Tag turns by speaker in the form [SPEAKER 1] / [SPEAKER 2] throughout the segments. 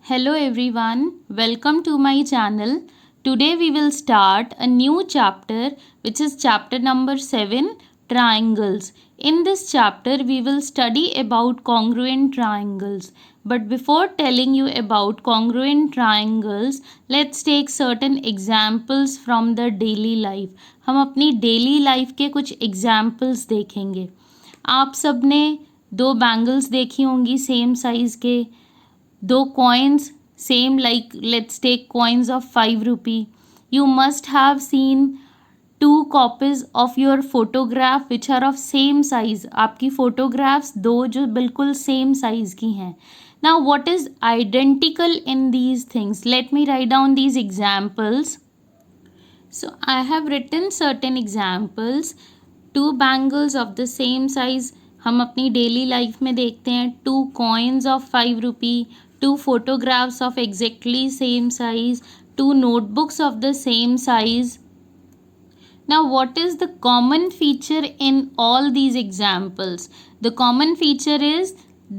[SPEAKER 1] Hello everyone, welcome to my channel. Today we will start a new chapter which is chapter number 7, triangles. In this chapter we will study about congruent triangles. But before telling you about congruent triangles, let's take certain examples from the daily life. हम अपनी daily life के कुछ examples देखेंगे. आप सबने दो bangles देखी होंगी सेम साइज़ के, दो coins same, like let's take coins of 5 rupee. You must have seen two copies of your photograph which are of same size. आपकी photographs दो जो बिल्कुल same size की हैं. Now what is identical in these things? Let me write down these examples. So I have written certain examples. Two bangles of the same size हम अपनी daily life में देखते हैं. Two coins of 5 rupee, two photographs of exactly same size, two notebooks of the same size. Now what is the common feature in all these examples? The common feature is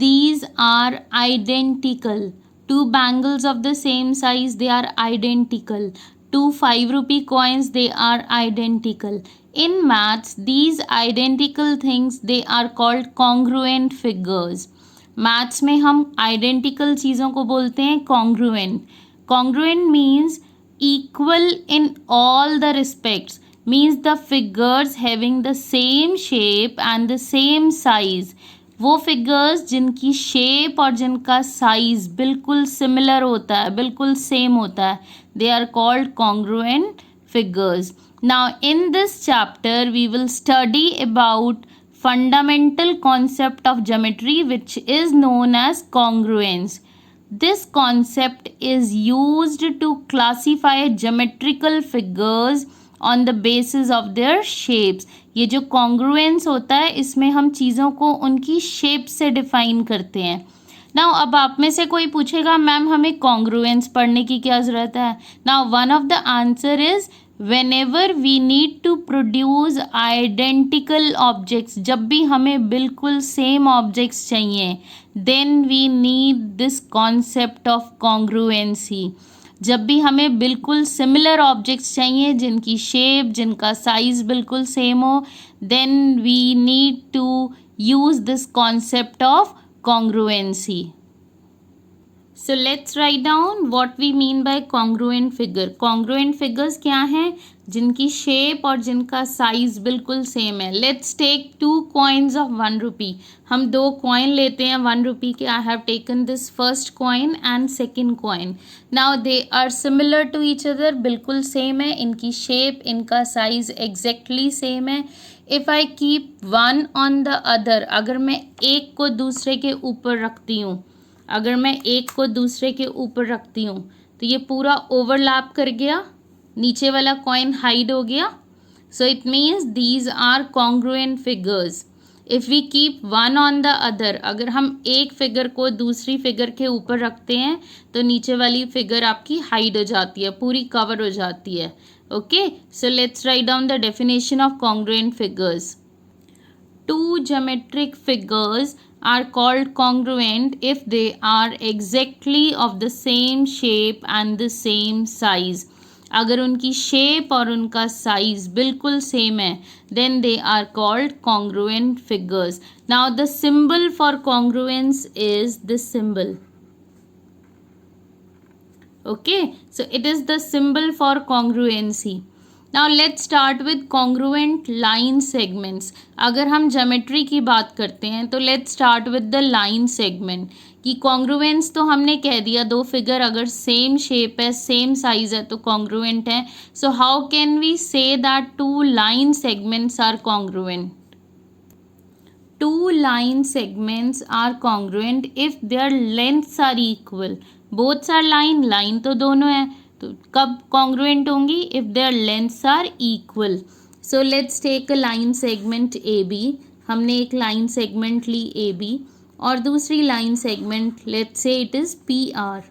[SPEAKER 1] these are identical. Two bangles of the same size, they are identical. Two 5 rupee coins, they are identical. In maths, these identical things, they are called congruent figures. Maths में हम identical चीज़ों को बोलते हैं congruent. Congruent means equal in all the respects, means the figures having the same shape and the same size. वो figures जिनकी shape और जिनका साइज बिल्कुल सिमिलर होता है, बिल्कुल सेम होता है, they are called congruent figures. Now in this chapter we will study about fundamental concept of geometry which is known as congruence. This concept is used to classify geometrical figures on the basis of their shapes. ये जो congruence होता है इसमें हम चीज़ों को उनकी shape से डिफाइन करते हैं. नाउ अब आप में से कोई पूछेगा मैम हमें congruence पढ़ने की क्या ज़रूरत है. Now one of the answer is whenever we need to produce identical objects, जब भी हमें बिल्कुल सेम ऑब्जेक्ट्स चाहिए, then we need this concept of congruency. जब भी हमें बिल्कुल सिमिलर ऑब्जेक्ट्स चाहिए जिनकी शेप जिनका साइज बिल्कुल सेम हो, then we need to use this concept of congruency. So let's write down what we mean by congruent figure. Congruent figures क्या हैं? जिनकी शेप और जिनका साइज बिल्कुल सेम है. Let's take two coins of 1 rupee. हम दो कॉइन लेते हैं 1 rupee के. I have taken this first coin and second coin. Now they are similar to each other. बिल्कुल सेम है. इनकी शेप इनका साइज exactly सेम है. If I keep one on the other, अगर मैं एक को दूसरे के ऊपर रखती हूँ, अगर मैं एक को दूसरे के ऊपर रखती हूँ तो ये पूरा ओवरलैप कर गया, नीचे वाला कॉइन हाइड हो गया. So it means these are congruent figures. If we keep one on the other, अगर हम एक फिगर को दूसरी फिगर के ऊपर रखते हैं तो नीचे वाली फिगर आपकी हाइड हो जाती है, पूरी कवर हो जाती है. Okay, so let's write down the definition of congruent figures. Two geometric figures are called congruent if they are exactly of the same shape and the same size. अगर उनकी शेप और उनका साइज बिल्कुल same है then they are called congruent figures. Now the symbol for congruence is this symbol. Okay, so it is the symbol for congruency. Now let's start with congruent line segments. अगर हम geometry की बात करते हैं तो let's start with the line segment. कि congruence तो हमने कह दिया, दो फिगर अगर सेम शेप है सेम साइज है तो congruent है. So how can we say that two line segments are congruent? Two line segments are congruent if their lengths are equal. Both are line, line तो दोनों है, तो कब कॉन्ग्रुएंट होंगी? If their lengths are equal. So let's take a line segment A B. हमने एक line segment ली A B और दूसरी line segment let's say it is P R.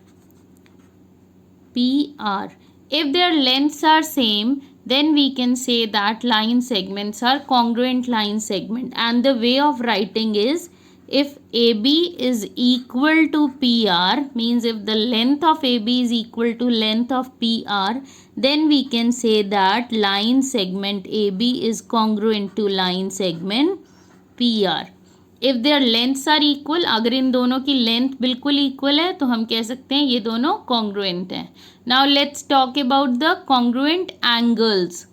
[SPEAKER 1] P R, if their lengths are same then we can say that line segments are congruent line segment, and the way of writing is if AB is equal to PR, means if the length of AB is equal to length of PR, then we can say that line segment AB is congruent to line segment PR. If their lengths are equal, अगर इन दोनों की length बिल्कुल equal है तो हम कह सकते हैं ये दोनों congruent हैं. Now let's talk about the congruent angles.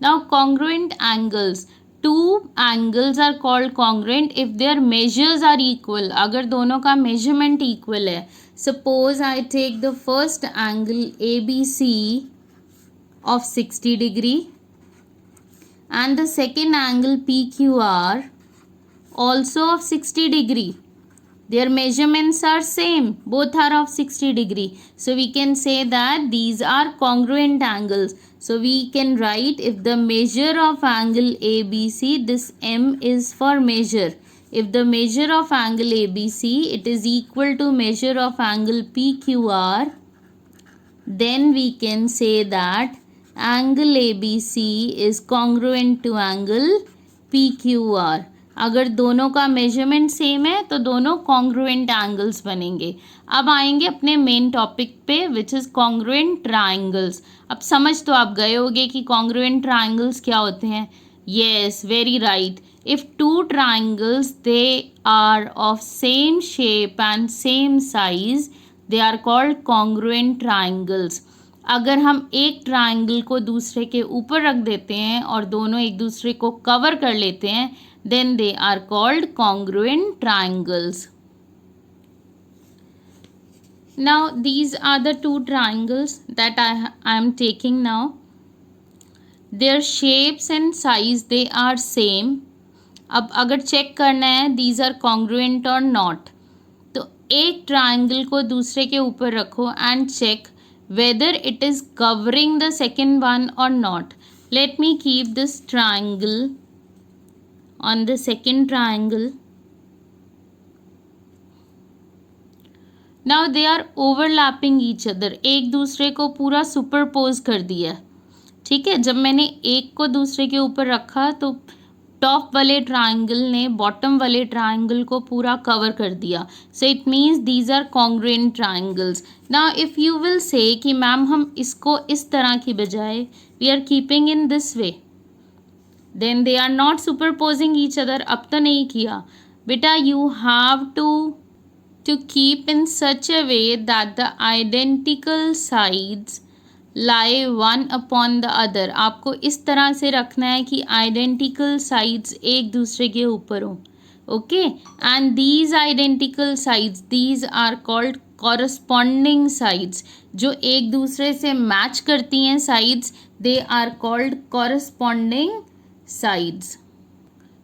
[SPEAKER 1] Now congruent angles. Two angles are called congruent if their measures are equal. अगर दोनों का measurement equal है. Suppose I take the first angle ABC of 60 degree and the second angle PQR also of 60 degree. Their measurements are same. Both are of 60 degree. So we can say that these are congruent angles. So we can write if the measure of angle ABC, this M is for measure. If the measure of angle ABC, it is equal to measure of angle PQR, then we can say that angle ABC is congruent to angle PQR. अगर दोनों का measurement same है तो दोनों congruent angles बनेंगे. अब आएंगे अपने मेन टॉपिक पे विच इज़ कॉन्ग्रुएंट ट्राइंगल्स. अब समझ तो आप गए होंगे कि कॉन्ग्रुएंट ट्राइंगल्स क्या होते हैं. Yes, very right. If two triangles they are of same shape and same size they are called congruent triangles. अगर हम एक ट्राइंगल को दूसरे के ऊपर रख देते हैं और दोनों एक दूसरे को कवर कर लेते हैं, then they are called congruent triangles. Now these are the two triangles that I am taking now. Their shapes and size they are same. अब अगर चेक करना है these are congruent or not, तो एक triangle को दूसरे के ऊपर रखो and check whether it is covering the second one or not. Let me keep this triangle on the second triangle. Now they are overlapping each other. एक दूसरे को पूरा सुपरपोज कर दिया. ठीक है, जब मैंने एक को दूसरे के ऊपर रखा तो टॉप वाले ट्राइंगल ने बॉटम वाले ट्राइंगल को पूरा कवर कर दिया. So it means these are congruent triangles. Now if you will say कि मैम हम इसको इस तरह की बजाय we are keeping in this way, then they are not superposing each other. अब तो नहीं किया बेटा. you have to keep in such a way that the identical sides lie one upon the other. आपको इस तरह से रखना है कि identical sides एक दूसरे के ऊपर हो. okay, and these identical sides, these are called corresponding sides. जो एक दूसरे से मैच करती हैं sides, they are called corresponding sides.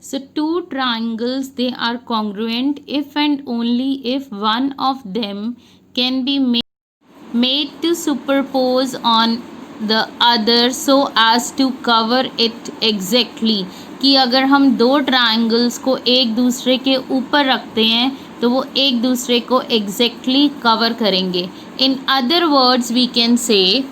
[SPEAKER 1] So two triangles, they are congruent if and only if one of them can be made to superpose on the other so as to cover it exactly. कि अगर हम दो triangles को एक दूसरे के ऊपर रखते हैं तो वो एक दूसरे को exactly कवर करेंगे. In other words we can say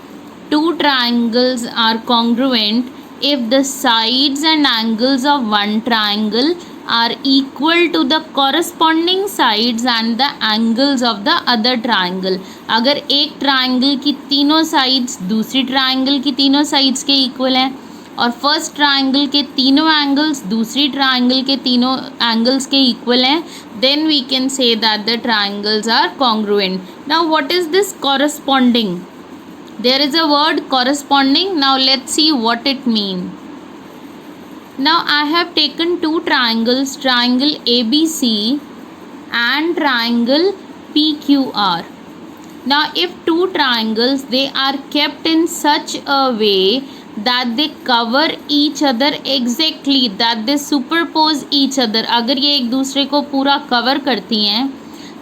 [SPEAKER 1] two triangles are congruent if the sides and angles of one triangle are equal to the corresponding sides and the angles of the other triangle. अगर एक triangle की तीनों sides दूसरी triangle की तीनों sides के equal हैं और फर्स्ट ट्राइंगल के तीनों एंगल्स दूसरी ट्राइंगल के तीनों एंगल्स के इक्वल हैं, then we can say that the triangles are congruent. Now what is this corresponding? There is a word corresponding. Now let's see what it means. Now I have taken two triangles, triangle ABC and triangle PQR. Now if two triangles they are kept in such a way that they cover each other exactly, that they superpose each other, अगर ये एक दूसरे को पूरा cover करती हैं,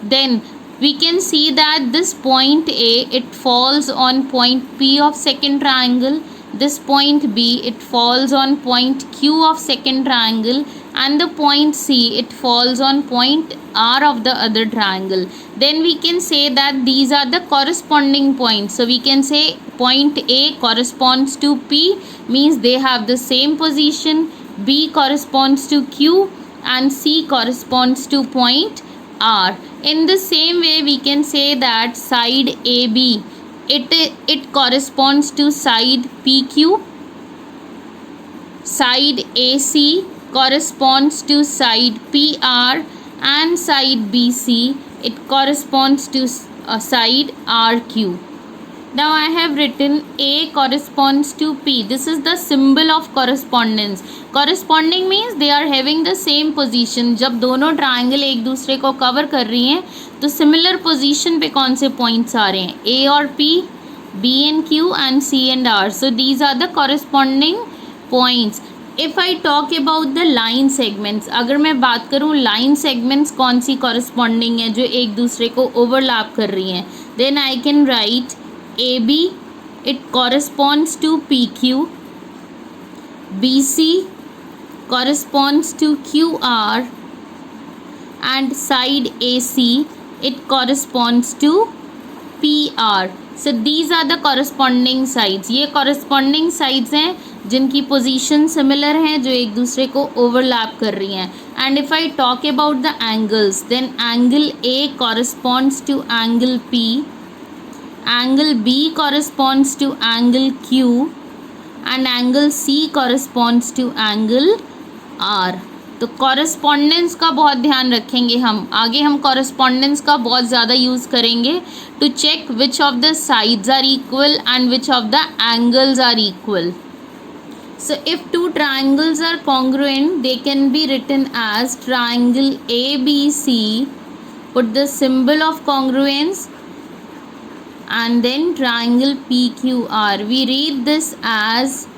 [SPEAKER 1] then we can see that this point A, it falls on point P of second triangle. This point B, it falls on point Q of second triangle, and the point C, it falls on point R of the other triangle. Then we can say that these are the corresponding points. So we can say point A corresponds to P, means they have the same position. B corresponds to Q, and C corresponds to point R. In the same way we can say that side AB, it corresponds to side PQ. Side AC corresponds to side PR, and side BC, it corresponds to side RQ. Now I have written A corresponds to P. This is the symbol of correspondence. Corresponding means they are having the same position. जब दोनों triangle एक दूसरे को cover कर रही हैं तो similar position पे कौन से पॉइंट्स आ रहे हैं, A और P, B and Q and C and R. So these are the corresponding points. If I talk about the line segments, अगर मैं बात करूँ line segments कौन सी corresponding है जो एक दूसरे को overlap कर रही हैं, then I can write AB, it corresponds to PQ, BC corresponds to QR, and side AC, it corresponds to PR. So these are the corresponding sides. ये corresponding sides हैं जिनकी position similar हैं, जो एक दूसरे को overlap कर रही हैं. And if I talk about the angles, then angle A corresponds to angle P, angle B corresponds to angle Q, and angle C corresponds to angle R. तो कॉरेस्पॉन्डेंस का बहुत ध्यान रखेंगे हम आगे, हम कॉरेस्पॉन्डेंस का बहुत ज़्यादा यूज़ करेंगे to check which of the sides are equal and which of the angles are equal. So if two triangles are congruent, they can be written as triangle ABC, put the symbol of congruence, and then triangle PQR. We read this as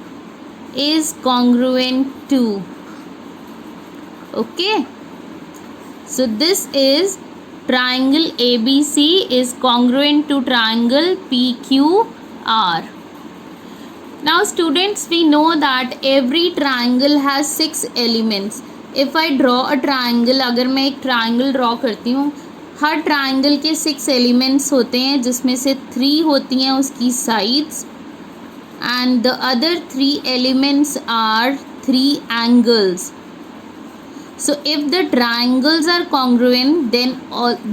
[SPEAKER 1] is congruent to. Okay. So this is triangle ABC is congruent to triangle PQR. Now students, we know that every triangle has 6 elements. If I draw a triangle, अगर मैं एक triangle draw करती हूँ, हर triangle के 6 elements होते हैं जिसमें से 3 होती हैं उसकी sides and the other 3 elements are 3 angles. So if the triangles are congruent then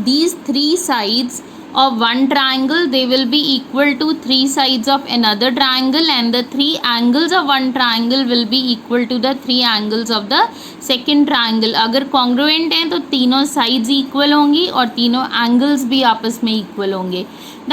[SPEAKER 1] these 3 sides of one triangle, they will be equal to 3 sides of another triangle, and the 3 angles of one triangle will be equal to the 3 angles of the second triangle. अगर congruent हैं तो तीनों sides equal होंगी और तीनों angles भी आपस में equal होंगे.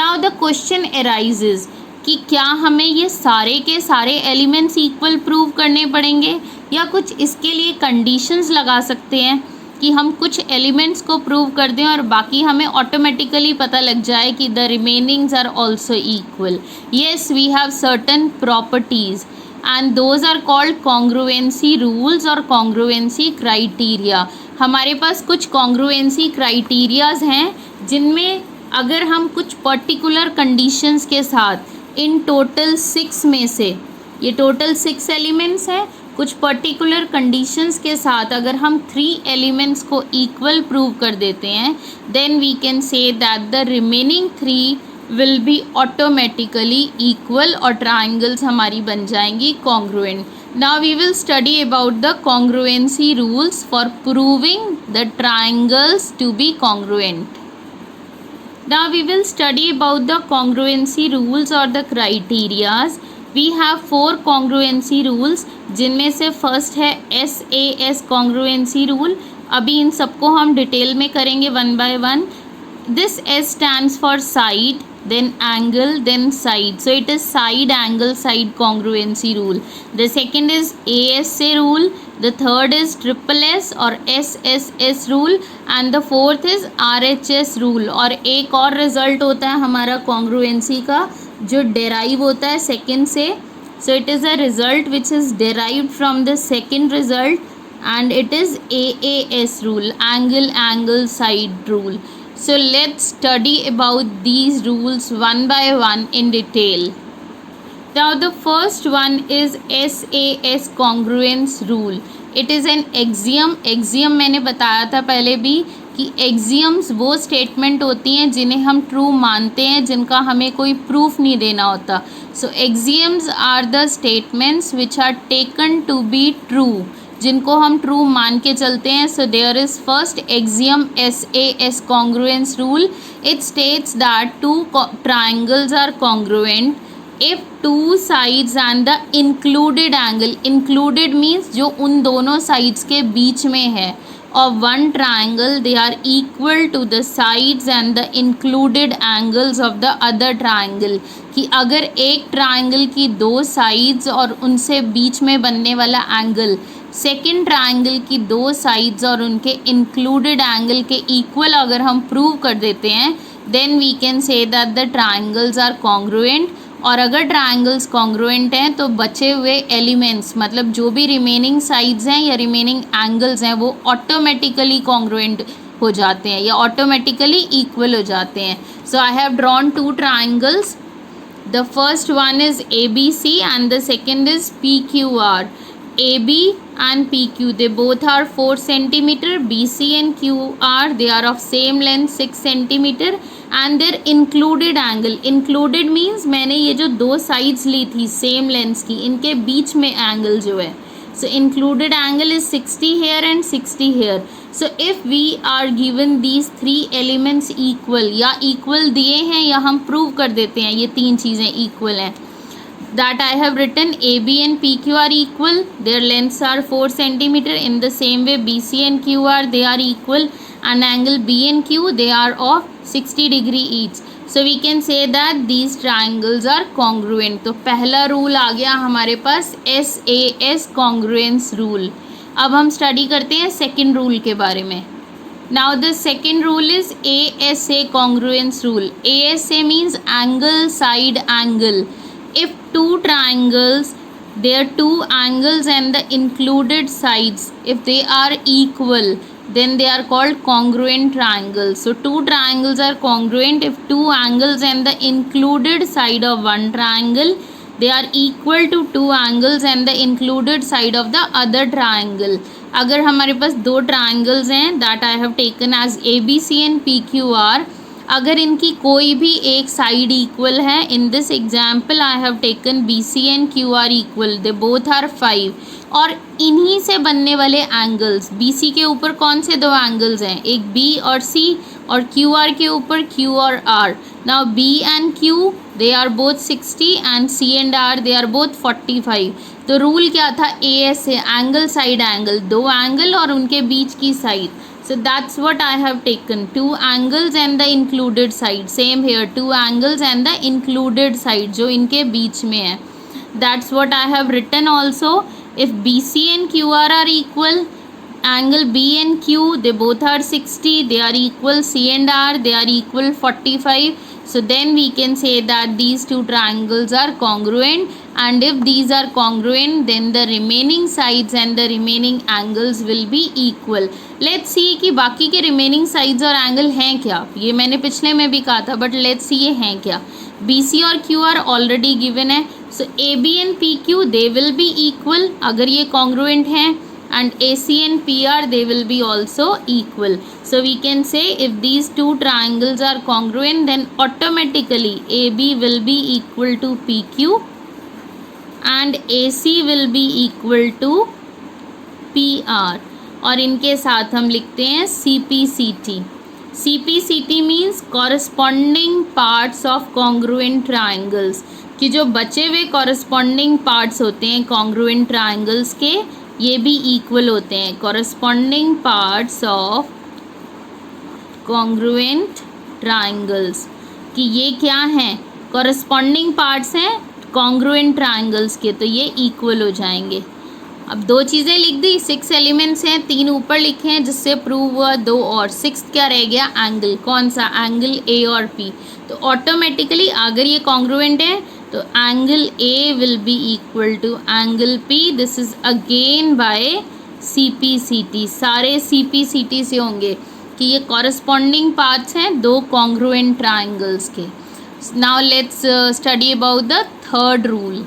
[SPEAKER 1] Now the question arises कि क्या हमें ये सारे के सारे elements equal prove करने पड़ेंगे या कुछ इसके लिए conditions लगा सकते हैं कि हम कुछ एलिमेंट्स को प्रूव कर दें और बाकी हमें ऑटोमेटिकली पता लग जाए कि the remainings are also equal. Yes, we have certain properties and those are called congruency rules और कॉन्ग्रुएंसी क्राइटेरिया. हमारे पास कुछ कॉन्ग्रुएंसी क्राइटेरियाज हैं जिनमें अगर हम कुछ पर्टिकुलर कंडीशंस के साथ इन टोटल 6 में से, ये टोटल 6 एलिमेंट्स हैं, कुछ पर्टिकुलर कंडीशंस के साथ अगर हम 3 एलिमेंट्स को इक्वल प्रूव कर देते हैं, then we can say that the remaining 3 will be automatically equal और ट्राइंगल्स हमारी बन जाएंगी congruent. Now we will study about the congruency rules for proving the triangles to be congruent. Now we will study about the congruency rules or the criterias. We have 4 congruency rules जिनमें से first है SAS congruency rule. अभी इन सबको हम detail में करेंगे one by one. This S stands for side, then angle, then side. So it is side, angle, side congruency rule. The second is ASA rule. The third is triple S or SSS rule, and the fourth is RHS rule. और एक और result होता है हमारा congruency का जो derive होता है सेकेंड से. So it is a result which is derived from the second result, and it is AAS rule, angle, angle, side rule. So let's study about these rules one by one in detail. Now the first one is SAS congruence rule. It is an axiom. Axiom मैंने बताया था पहले भी कि axioms वो statement होती हैं जिन्हें हम ट्रू मानते हैं, जिनका हमें कोई प्रूफ नहीं देना होता. So axioms are the statements which are taken to be true. जिनको हम ट्रू मान के चलते हैं. So there is first axiom SAS congruence rule. It states that two triangles are congruent if two sides and the included angle, included means जो उन दोनों sides के बीच में है, of one triangle they are equal to the sides and the included angles of the other triangle. कि अगर एक triangle की दो साइड्स और उनसे बीच में बनने वाला एंगल सेकेंड ट्राइंगल की दो साइड्स और उनके इंक्लूडेड एंगल के इक्वल अगर हम प्रूव कर देते हैं, then we can say that the triangles are congruent. और अगर ट्राइंगल्स कॉन्ग्रुएंट हैं तो बचे हुए एलिमेंट्स मतलब जो भी रिमेनिंग साइड्स हैं या रिमेनिंग एंगल्स हैं वो ऑटोमेटिकली कॉन्ग्रुएंट हो जाते हैं या ऑटोमेटिकली इक्वल हो जाते हैं. So I have drawn two triangles. The first one is ABC and the second is PQR. AB and PQ, they both are 4 centimeter. BC and QR, they are of same length 6 centimeter and their included angle. Included means मैंने ये जो दो sides ली थी same lengths की, इनके बीच में angle जो है. So included angle is 60 here and 60 here. So if we are given these three elements equal या equal दिए हैं या हम prove कर देते हैं ये तीन चीज़ें equal हैं, that I have written AB and PQ are equal, their lengths are 4 centimeter. In the same way BC and QR they are equal and angle B and Q they are of 60 degree each. So we can say that these triangles are congruent. तो पहला rule आ गया हमारे पास SAS congruence rule. अब हम study करते हैं second rule के बारे में. Now the second rule is ASA congruence rule. ASA means angle side angle. If two triangles, their two angles and the included sides, if they are equal, then they are called congruent triangles. So two triangles are congruent if two angles and the included side of one triangle they are equal to two angles and the included side of the other triangle. अगर हमारे पास दो triangles हैं that I have taken as ABC and PQR, अगर इनकी कोई भी एक side equal है, in this example I have taken BC and QR equal, they both are 5. और इन्हीं से बनने वाले एंगल्स, BC के ऊपर कौन से दो एंगल्स हैं, एक B और C और QR के ऊपर Q और R. Now B and Q they are both 60 and C and R they are both 45. तो रूल क्या था, ASA एंगल साइड एंगल, दो एंगल और उनके बीच की side. So that's what I have taken, two angles and the included side. Same here, two angles and the included side जो इनके बीच में है. That's what I have written also. If BC and QR are equal, angle B and Q they both are 60, they are equal. C and R they are equal 45. So then we can say that these two triangles are congruent, and if these are congruent then the remaining sides and the remaining angles will be equal. Let's see कि बाकी के remaining sides और angle हैं क्या. ये मैंने पिछले में भी कहा था, but let's see ये हैं क्या. BC और QR already given है. So AB and PQ they will be equal अगर ये congruent हैं, and AC and PR they will be also equal. So we can say if these two triangles are congruent then automatically AB will be equal to PQ and AC will be equal to PR. और इनके साथ हम लिखते हैं CPCT. CPCT means corresponding parts of congruent triangles. कि जो बचे हुए corresponding parts होते हैं congruent triangles के, ये भी इक्वल होते हैं. Corresponding parts of congruent triangles, कि ये क्या हैं, कॉरस्पॉन्डिंग पार्ट्स हैं कॉन्ग्रुएंट ट्राइंगल्स के, तो ये इक्वल हो जाएंगे. अब दो चीज़ें लिख दी, 6 एलिमेंट्स हैं, 3 ऊपर लिखे हैं जिससे प्रूव हुआ, 2 और 6 क्या रह गया, एंगल. कौन सा, एंगल A और P. तो ऑटोमेटिकली अगर ये कॉन्ग्रुएंट है तो angle A will be equal to angle P. This is again by CPCT. सारे CPCT से होंगे कि ये कॉरस्पॉन्डिंग पार्ट्स हैं दो कॉन्ग्रुएंट ट्राइंगल्स के. Now let's study about the third rule.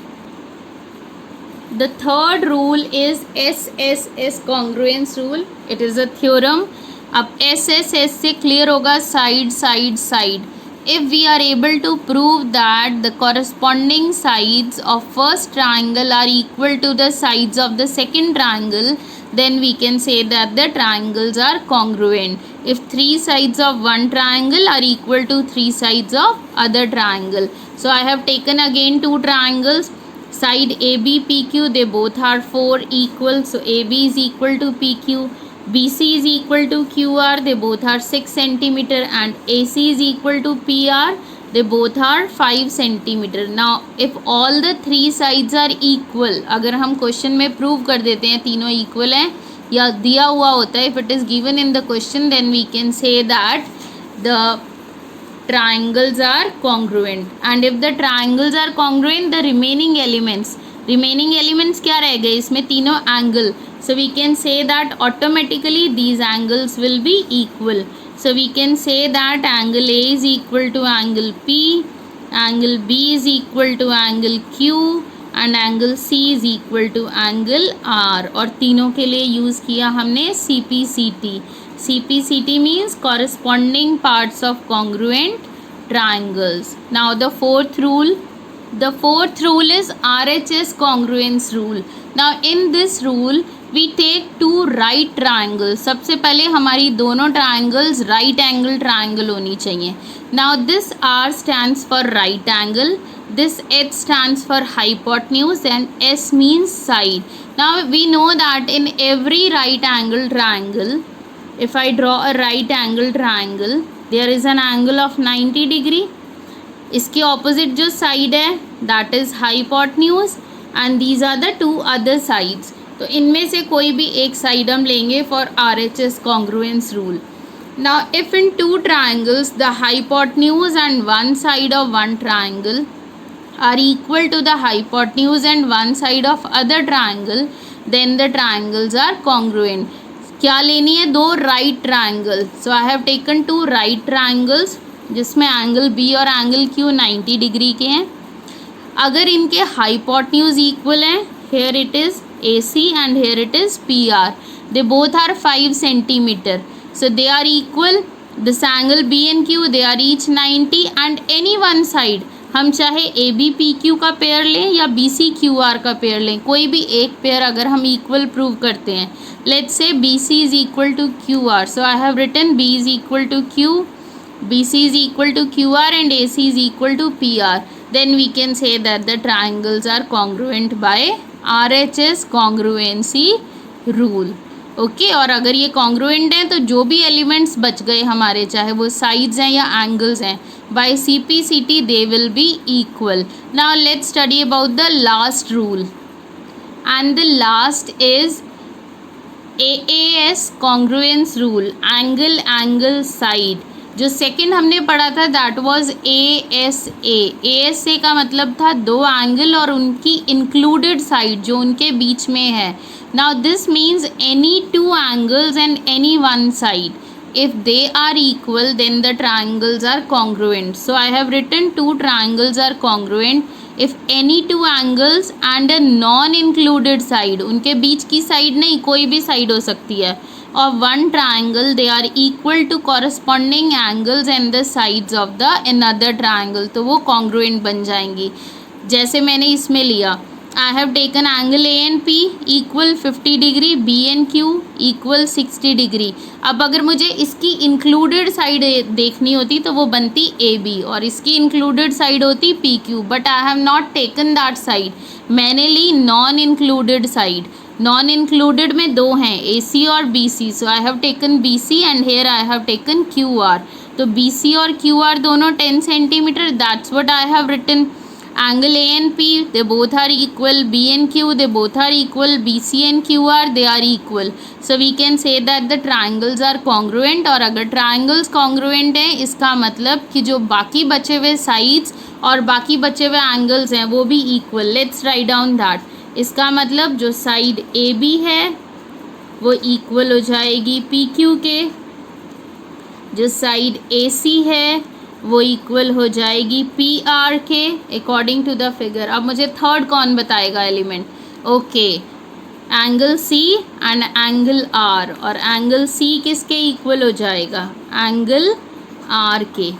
[SPEAKER 1] The third rule is SSS congruence rule. It is a theorem. अब SSS से clear होगा side side side. If we are able to prove that the corresponding sides of first triangle are equal to the sides of the second triangle, then we can say that the triangles are congruent. If three sides of one triangle are equal to three sides of other triangle. So I have taken again two triangles, side AB PQ, they both are 4 equal, so AB is equal to PQ, BC is equal to QR, they both are 6 centimeter, and AC is equal to PR, they both are 5 centimeter. Now if all the three sides are equal, अगर हम question में prove कर देते हैं तीनों equal हैं या दिया हुआ होता है, if it is given in the question, then we can say that the triangles are congruent. And if the triangles are congruent, the remaining elements क्या रह गए इसमें, तीनों angle, so we can say that automatically these angles will be equal. So we can say that angle A is equal to angle P, angle B is equal to angle Q, and angle C is equal to angle R. और तीनों के लिए use किया हमने CPCT. CPCT means corresponding parts of congruent triangles. Now the fourth rule is RHS congruence rule. Now in this rule we take two right triangles. सबसे पहले हमारी दोनों triangles right angle triangle होनी चाहिए. Now this R stands for right angle, this H stands for hypotenuse, and S means side. Now we know that in every right angle triangle, if I draw a right angle triangle, there is an angle of 90 degree. इसके opposite जो side है that is hypotenuse, and these are the two other sides. तो इनमें से कोई भी एक side हम लेंगे for RHS congruence rule. Now if in two triangles the hypotenuse and one side of one triangle are equal to the hypotenuse and one side of other triangle, then the triangles are congruent. क्या लेनी है, दो right triangle. So I have taken two right triangles जिसमें angle B और angle Q 90 degree के हैं. अगर इनके हाइपोटेन्यूज इक्वल हैं, here it is AC and here it is PR, they both are 5 centimeter, so they are equal. This angle B and Q, they are each 90, and any one side, हम चाहे AB PQ का pair लें या BC QR का pair लें, कोई भी एक पेयर अगर हम इक्वल प्रूव करते हैं. Let's say BC is equal to QR, so I have written B is equal to Q, BC is equal to QR, and AC is equal to PR. Then we can say that the triangles are congruent by RHS congruency rule. Okay और अगर ये congruent हैं तो जो भी elements बच गए हमारे, चाहे वो साइड्स हैं या एंगल्स हैं, by CPCT they will be equal. Now let's study about the last rule, and the last is AAS congruence rule, angle angle side. जो सेकंड हमने पढ़ा था दैट वाज ASA. ASA का मतलब था दो एंगल और उनकी इंक्लूडेड साइड जो उनके बीच में है. Now this means any two angles and any one side, if they are equal then the triangles are congruent. So I have written two triangles are congruent if any two angles and a non included side, उनके बीच की side नहीं कोई भी side हो सकती है, of one triangle they are equal to corresponding angles and the sides of the another triangle, तो वो congruent बन जाएंगी. जैसे मैंने इसमें लिया, I have taken angle A and P equal 50 degree, B and Q equal 60 degree. अब अगर मुझे इसकी included side देखनी होती तो वो बनती AB और इसकी included side होती PQ, but I have not taken that side. मैंने ली non included side. Non included में दो हैं AC और BC, so I have taken BC and here I have taken QR. तो BC और QR दोनों 10 centimetre, that's what I have written. Angle A and P they both are equal, B and Q they both are equal, BC and QR they are equal. So we can say that the triangles are congruent. और अगर triangles congruent हैं इसका मतलब कि जो बाकी बचे हुए sides और बाकी बचे हुए angles हैं वो भी equal. Let's write down that. इसका मतलब जो साइड AB है वो इक्वल हो जाएगी PQ के, जो साइड AC है वो इक्वल हो जाएगी PR के अकॉर्डिंग टू द फिगर. अब मुझे थर्ड कौन बताएगा element. Okay, angle C and angle R, और एंगल C किसके इक्वल हो जाएगा, एंगल R के.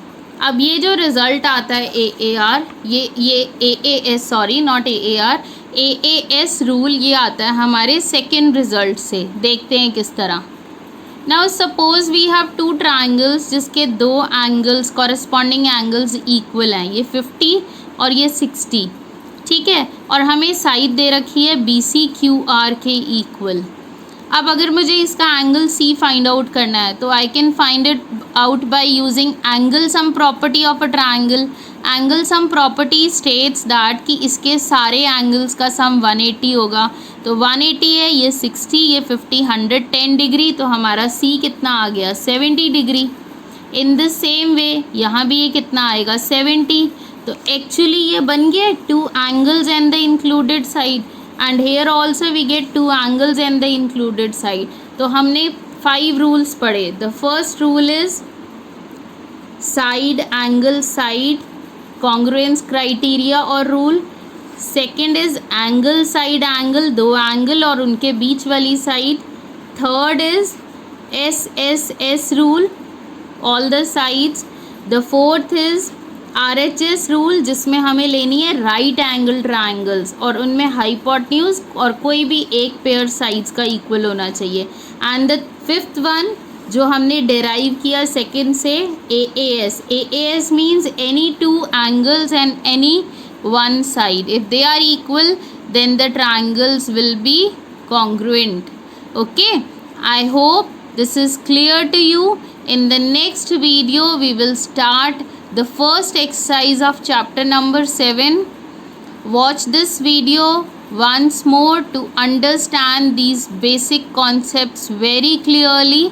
[SPEAKER 1] अब ये जो रिज़ल्ट आता है AAR, ये AAS sorry not AAR, AAS rule ये आता है हमारे सेकेंड रिजल्ट से। देखते हैं किस तरह। Now suppose we have two triangles जिसके दो एंगल्स कॉरस्पॉन्डिंग एंगल्स इक्वल हैं, ये 50 और ये 60, ठीक है, और हमें साइड दे रखी है BCQR के इक्वल। अब अगर मुझे इसका एंगल C फाइंड आउट करना है तो I can find it out by using angle sum property of a triangle. Angle sum property states that कि इसके सारे एंगल्स का सम 180 होगा। तो 180 है, ये 60, ये 50, 110 डिग्री, तो हमारा C कितना आ गया 70 degree. In the same way यहाँ भी ये कितना आएगा 70। तो एक्चुअली ये बन गया 2 angles and the included side, and here also we get 2 angles and the included side. तो हमने 5 रूल्स पढ़े। The first rule is side angle side congruence criteria और rule. Second is angle side angle, 2 angle और उनके बीच वाली side. Third is SSS rule, all the sides. The fourth is RHS rule जिसमें हमें लेनी है राइट एंगल ट्राइंगल्स और उनमें हाइपोटेन्यूज और कोई भी एक पेयर साइड्स का इक्वल होना चाहिए। एंड द फिफ्थ वन जो हमने डेराइव किया सेकंड से AAS means any 2 angles and any 1 side. If they are equal then the triangles will be congruent. Okay, I hope this is clear to you. In the next video we will start the first exercise of chapter number 7. Watch this video once more to understand these basic concepts very clearly.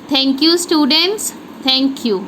[SPEAKER 1] Thank you students. Thank you.